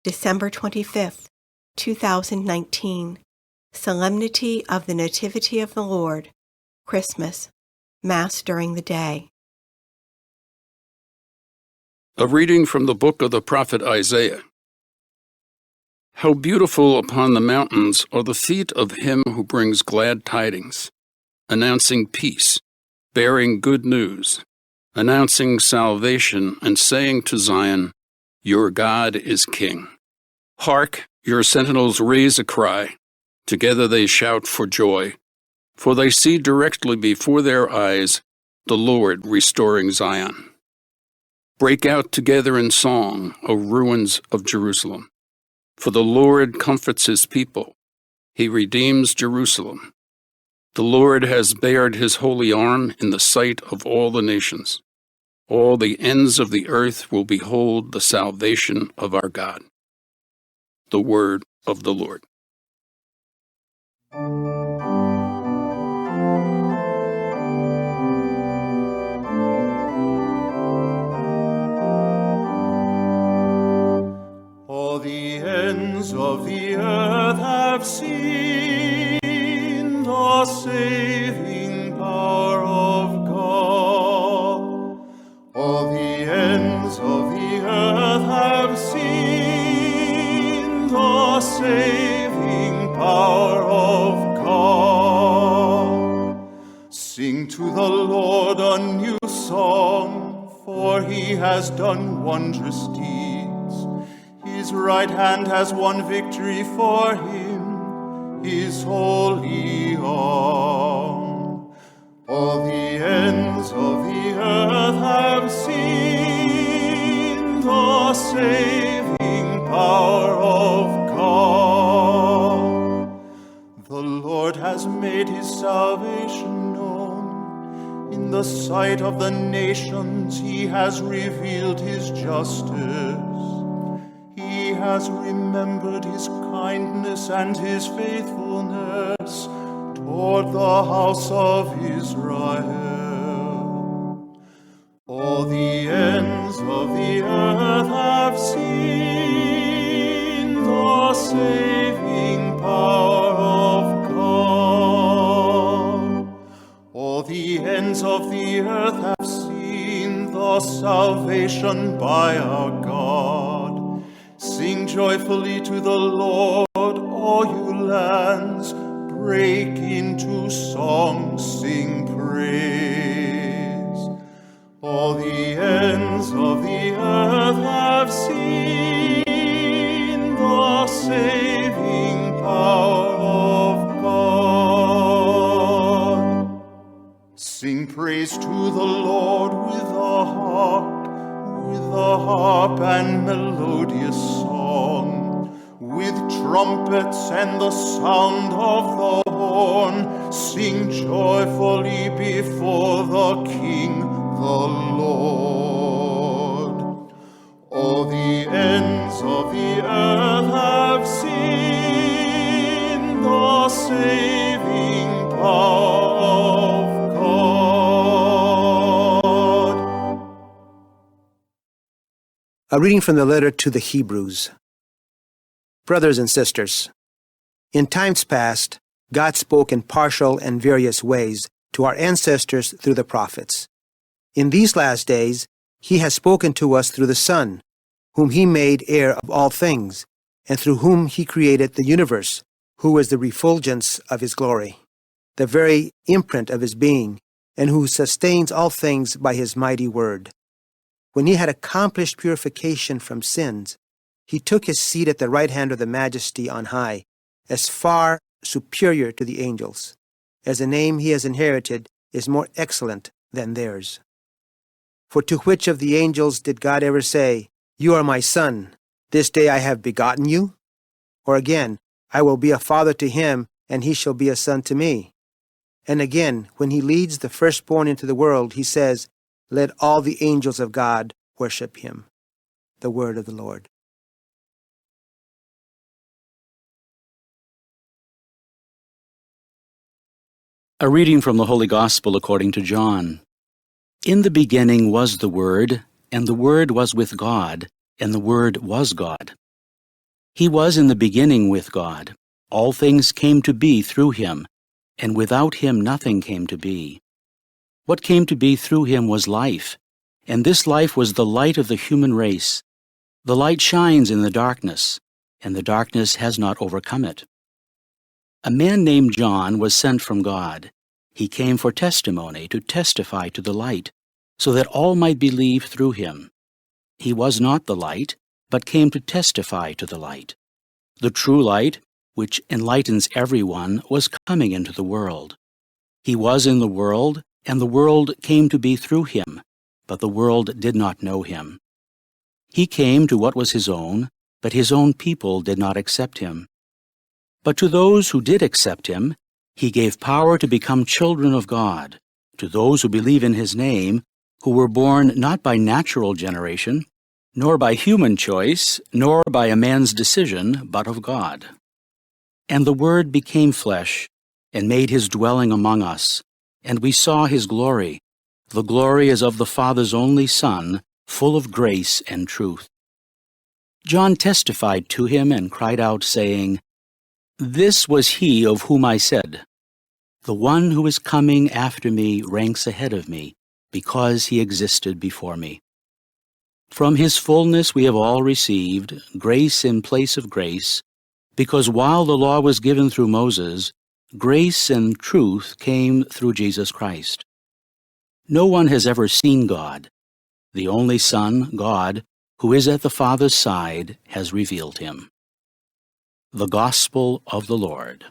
December 25th, 2019, Solemnity of the Nativity of the Lord, Christmas, Mass during the day. A reading from the book of the prophet Isaiah. How beautiful upon the mountains are the feet of him who brings glad tidings, announcing peace, bearing good news, announcing salvation, and saying to Zion, "Your God is King." Hark, your sentinels raise a cry. Together they shout for joy, for they see directly before their eyes the Lord restoring Zion. Break out together in song, O ruins of Jerusalem. For the Lord comforts his people. He redeems Jerusalem. The Lord has bared his holy arm in the sight of all the nations. All the ends of the earth will behold the salvation of our God. The word of the Lord. All the ends of the earth have seen the saving power of God. All the ends of the earth have seen the saving power of God. Sing to the Lord a new song, for he has done wondrous deeds. His right hand has won victory for him, his holy arm. All the ends of the earth have seen the saving power of God. The Lord has made his salvation known. In the sight of the nations he has revealed his justice. He has remembered his kindness and his faithfulness toward the house of Israel. All the ends of the earth have seen the saving power of God. All the ends of the earth have seen the salvation by our God. Sing joyfully to the Lord, all you lands. Break into song, sing praise. All the ends of the earth have seen the saving power of God. Sing praise to the Lord with a harp and melodious song, with trumpets and the sound of the horn. Sing joyfully before the King, the Lord. All the ends of the earth have seen the saving power of God. A reading from the letter to the Hebrews. Brothers and sisters, in times past, God spoke in partial and various ways to our ancestors through the prophets. In these last days, he has spoken to us through the Son, whom he made heir of all things, and through whom he created the universe, who is the refulgence of his glory, the very imprint of his being, and who sustains all things by his mighty word. When he had accomplished purification from sins, he took his seat at the right hand of the Majesty on high, as far superior to the angels, as the name he has inherited is more excellent than theirs. For to which of the angels did God ever say, "You are my son, this day I have begotten you"? Or again, "I will be a father to him, and he shall be a son to me"? And again, when he leads the firstborn into the world, he says, "Let all the angels of God worship him." The word of the Lord. A reading from the Holy Gospel according to John. In the beginning was the Word, and the Word was with God, and the Word was God. He was in the beginning with God. All things came to be through him, and without him nothing came to be. What came to be through him was life, and this life was the light of the human race. The light shines in the darkness, and the darkness has not overcome it. A man named John was sent from God. He came for testimony, to testify to the light, so that all might believe through him. He was not the light, but came to testify to the light. The true light, which enlightens everyone, was coming into the world. He was in the world, and the world came to be through him, but the world did not know him. He came to what was his own, but his own people did not accept him. But to those who did accept him, he gave power to become children of God, to those who believe in his name, who were born not by natural generation, nor by human choice, nor by a man's decision, but of God. And the Word became flesh, and made his dwelling among us, and we saw his glory. The glory as of the Father's only Son, full of grace and truth. John testified to him and cried out, saying, "This was he of whom I said, 'The one who is coming after me ranks ahead of me, because he existed before me.'" From his fullness we have all received grace in place of grace, because while the law was given through Moses, grace and truth came through Jesus Christ. No one has ever seen God. The only Son, God, who is at the Father's side, has revealed him. The Gospel of the Lord.